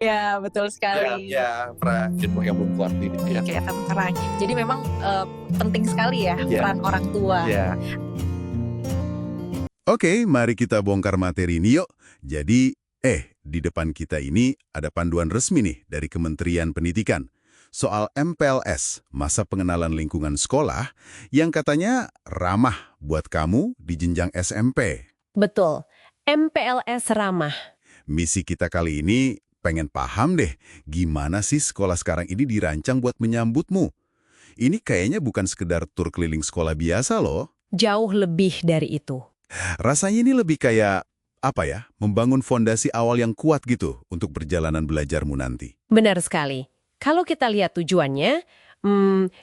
Ya, betul Ya, sekali. ya, pernah ilmu yang membuat ini ya. Kayak terang. Jadi memang penting sekali ya Ya, peran orang tua. ya. Oke, mari kita bongkar materi ini yuk. Jadi, di depan kita ini ada panduan resmi nih dari Kementerian Pendidikan soal MPLS, masa pengenalan lingkungan sekolah, yang katanya ramah buat kamu di jenjang SMP. Betul, MPLS ramah. Misi kita kali ini pengen paham deh, gimana sih sekolah sekarang ini dirancang buat menyambutmu. Ini kayaknya bukan sekedar tur keliling sekolah biasa loh. Jauh lebih dari itu. Rasanya ini lebih kayak, membangun fondasi awal yang kuat gitu untuk perjalanan belajarmu nanti. Benar sekali. Kalau kita lihat tujuannya,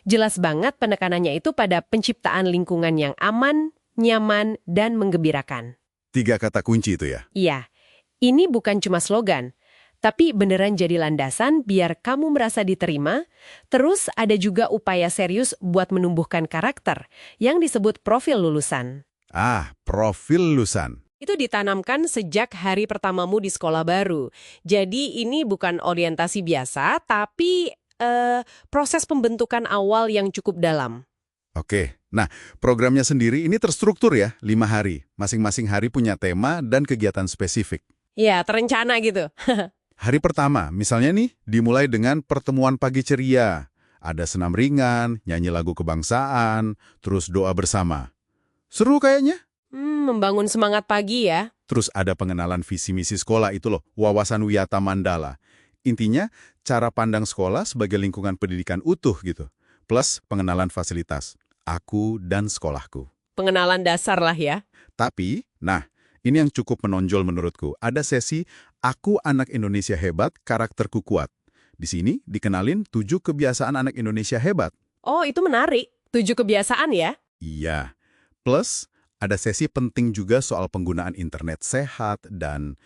jelas banget penekanannya itu pada penciptaan lingkungan yang aman, nyaman, dan menggembirakan. 3 kata kunci itu ya? Iya, ini bukan cuma slogan, tapi beneran jadi landasan biar kamu merasa diterima. Terus ada juga upaya serius buat menumbuhkan karakter yang disebut profil lulusan. Profil lulusan. Itu ditanamkan sejak hari pertamamu di sekolah baru. Jadi ini bukan orientasi biasa, tapi proses pembentukan awal yang cukup dalam. Oke, nah programnya sendiri ini terstruktur ya, 5 hari. Masing-masing hari punya tema dan kegiatan spesifik. Ya, terencana gitu. Hari pertama, misalnya nih, dimulai dengan pertemuan pagi ceria. Ada senam ringan, nyanyi lagu kebangsaan, terus doa bersama. Seru kayaknya. Membangun semangat pagi ya. Terus ada pengenalan visi misi sekolah itu loh, wawasan wiyata mandala. Intinya, cara pandang sekolah sebagai lingkungan pendidikan utuh gitu. Plus pengenalan fasilitas, aku dan sekolahku. Pengenalan dasar lah ya. Tapi, ini yang cukup menonjol menurutku. Ada sesi, aku anak Indonesia hebat, karakterku kuat. Di sini dikenalin 7 kebiasaan anak Indonesia hebat. Oh, itu menarik. 7 kebiasaan ya. Iya. Plus, ada sesi penting juga soal penggunaan internet sehat dan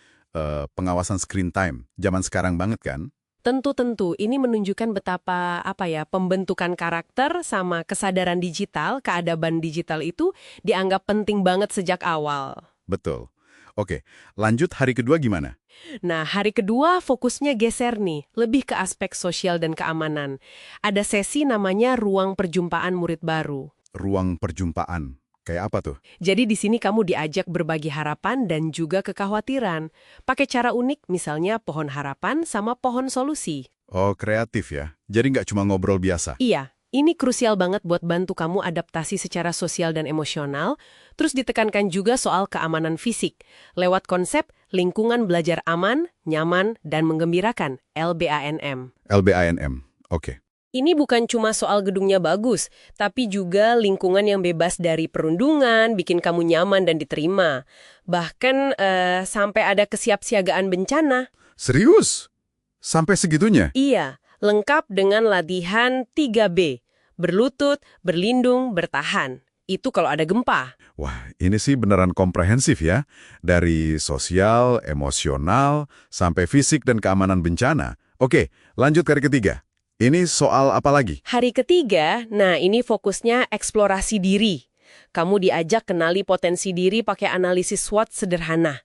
pengawasan screen time. Zaman sekarang banget kan? Tentu-tentu, ini menunjukkan betapa pembentukan karakter sama kesadaran digital, keadaban digital itu dianggap penting banget sejak awal. Betul. Oke, lanjut hari kedua gimana? Nah, hari kedua fokusnya geser nih, lebih ke aspek sosial dan keamanan. Ada sesi namanya Ruang Perjumpaan Murid Baru. Ruang perjumpaan. Kayak apa tuh? Jadi di sini kamu diajak berbagi harapan dan juga kekhawatiran. Pakai cara unik, misalnya pohon harapan sama pohon solusi. Oh, kreatif ya. Jadi nggak cuma ngobrol biasa. Iya, ini krusial banget buat bantu kamu adaptasi secara sosial dan emosional. Terus ditekankan juga soal keamanan fisik. Lewat konsep lingkungan belajar aman, nyaman, dan menggembirakan, LBANM. LBANM. Oke. Ini bukan cuma soal gedungnya bagus, tapi juga lingkungan yang bebas dari perundungan, bikin kamu nyaman dan diterima. Bahkan sampai ada kesiapsiagaan bencana. Serius? Sampai segitunya? Iya, lengkap dengan latihan 3B. Berlutut, berlindung, bertahan. Itu kalau ada gempa. Wah, ini sih beneran komprehensif ya. Dari sosial, emosional, sampai fisik dan keamanan bencana. Oke, lanjut ke hari ketiga. Ini soal apa lagi? Hari ketiga, nah ini fokusnya eksplorasi diri. Kamu diajak kenali potensi diri pakai analisis SWOT sederhana.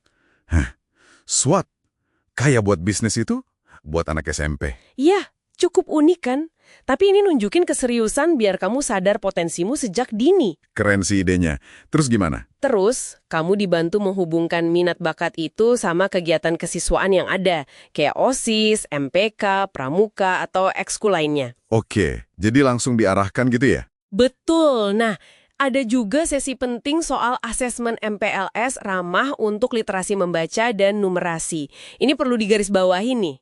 SWOT? Kayak buat bisnis itu? Buat anak SMP? Iya, cukup unik kan? Tapi ini nunjukin keseriusan biar kamu sadar potensimu sejak dini. Keren sih idenya. Terus gimana? Terus, kamu dibantu menghubungkan minat bakat itu sama kegiatan kesiswaan yang ada, kayak OSIS, MPK, Pramuka, atau ekskul lainnya. Oke, jadi langsung diarahkan gitu ya? Betul. Nah, ada juga sesi penting soal asesmen MPLS ramah untuk literasi membaca dan numerasi. Ini perlu digarisbawahi nih.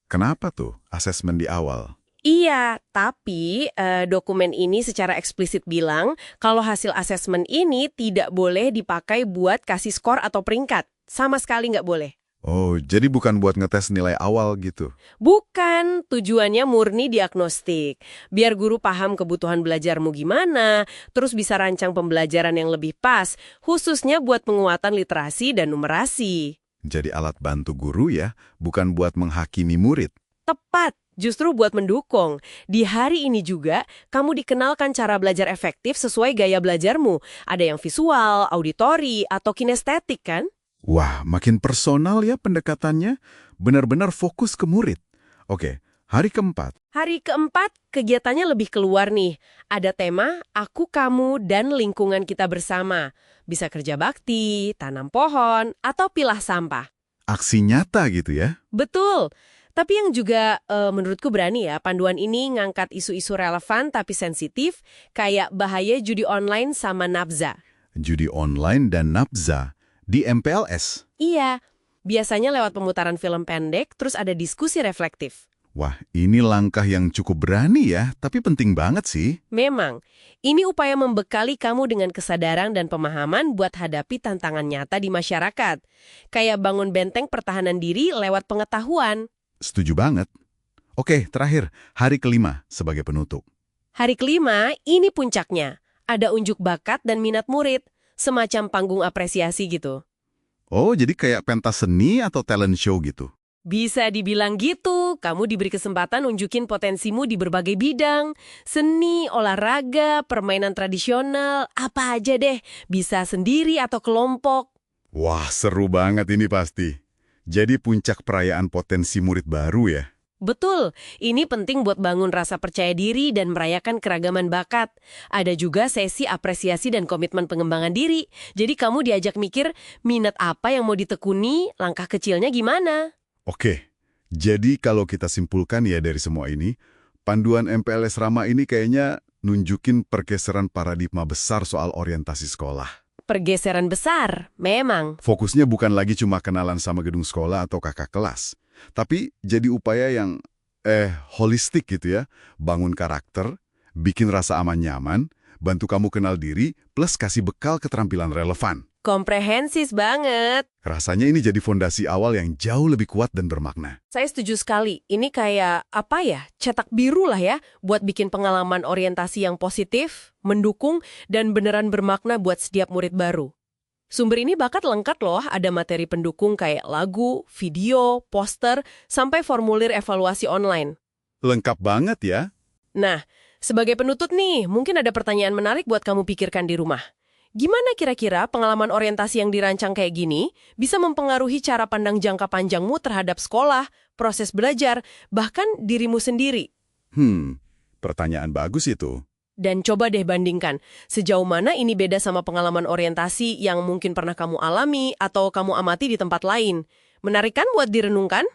Kenapa tuh asesmen di awal? Iya, tapi dokumen ini secara eksplisit bilang kalau hasil asesmen ini tidak boleh dipakai buat kasih skor atau peringkat. Sama sekali nggak boleh. Oh, jadi bukan buat ngetes nilai awal gitu? Bukan, tujuannya murni diagnostik. Biar guru paham kebutuhan belajarmu gimana, terus bisa rancang pembelajaran yang lebih pas, khususnya buat penguatan literasi dan numerasi. Jadi alat bantu guru ya, bukan buat menghakimi murid. Tepat. Justru buat mendukung. Di hari ini juga, kamu dikenalkan cara belajar efektif sesuai gaya belajarmu. Ada yang visual, auditori, atau kinestetik kan? Wah, makin personal ya pendekatannya. Benar-benar fokus ke murid. Oke, hari keempat. Hari keempat, kegiatannya lebih keluar nih. Ada tema, aku, kamu, dan lingkungan kita bersama. Bisa kerja bakti, tanam pohon, atau pilah sampah. Aksi nyata gitu ya. Betul. Tapi yang juga menurutku berani ya, panduan ini ngangkat isu-isu relevan tapi sensitif, kayak bahaya judi online sama nafza. Judi online dan nafza di MPLS. Iya, biasanya lewat pemutaran film pendek, terus ada diskusi reflektif. Wah, ini langkah yang cukup berani ya, tapi penting banget sih. Memang, ini upaya membekali kamu dengan kesadaran dan pemahaman buat hadapi tantangan nyata di masyarakat. Kayak bangun benteng pertahanan diri lewat pengetahuan. Setuju banget. Oke, terakhir, hari kelima sebagai penutup. Hari kelima, ini puncaknya. Ada unjuk bakat dan minat murid, semacam panggung apresiasi gitu. Oh, jadi kayak pentas seni atau talent show gitu? Bisa dibilang gitu, kamu diberi kesempatan unjukin potensimu di berbagai bidang. Seni, olahraga, permainan tradisional, apa aja deh. Bisa sendiri atau kelompok. Wah, seru banget ini pasti. Jadi puncak perayaan potensi murid baru ya? Betul, ini penting buat bangun rasa percaya diri dan merayakan keragaman bakat. Ada juga sesi apresiasi dan komitmen pengembangan diri. Jadi kamu diajak mikir, minat apa yang mau ditekuni, langkah kecilnya gimana? Oke, jadi kalau kita simpulkan ya dari semua ini, panduan MPLS Rama ini kayaknya nunjukin pergeseran paradigma besar soal orientasi sekolah. Pergeseran besar, memang. Fokusnya bukan lagi cuma kenalan sama gedung sekolah atau kakak kelas, tapi jadi upaya yang holistik gitu ya, bangun karakter, bikin rasa aman nyaman, bantu kamu kenal diri, plus kasih bekal keterampilan relevan. Komprehensif banget. Rasanya ini jadi fondasi awal yang jauh lebih kuat dan bermakna. Saya setuju sekali. Ini kayak, apa ya, cetak biru lah ya, buat bikin pengalaman orientasi yang positif, mendukung, dan beneran bermakna buat setiap murid baru. Sumber ini bakat lengkap loh, ada materi pendukung kayak lagu, video, poster, sampai formulir evaluasi online. Lengkap banget ya. Nah, sebagai penutup nih, mungkin ada pertanyaan menarik buat kamu pikirkan di rumah. Gimana kira-kira pengalaman orientasi yang dirancang kayak gini bisa mempengaruhi cara pandang jangka panjangmu terhadap sekolah, proses belajar, bahkan dirimu sendiri? Pertanyaan bagus itu. Dan coba deh bandingkan, sejauh mana ini beda sama pengalaman orientasi yang mungkin pernah kamu alami atau kamu amati di tempat lain. Menarik kan buat direnungkan?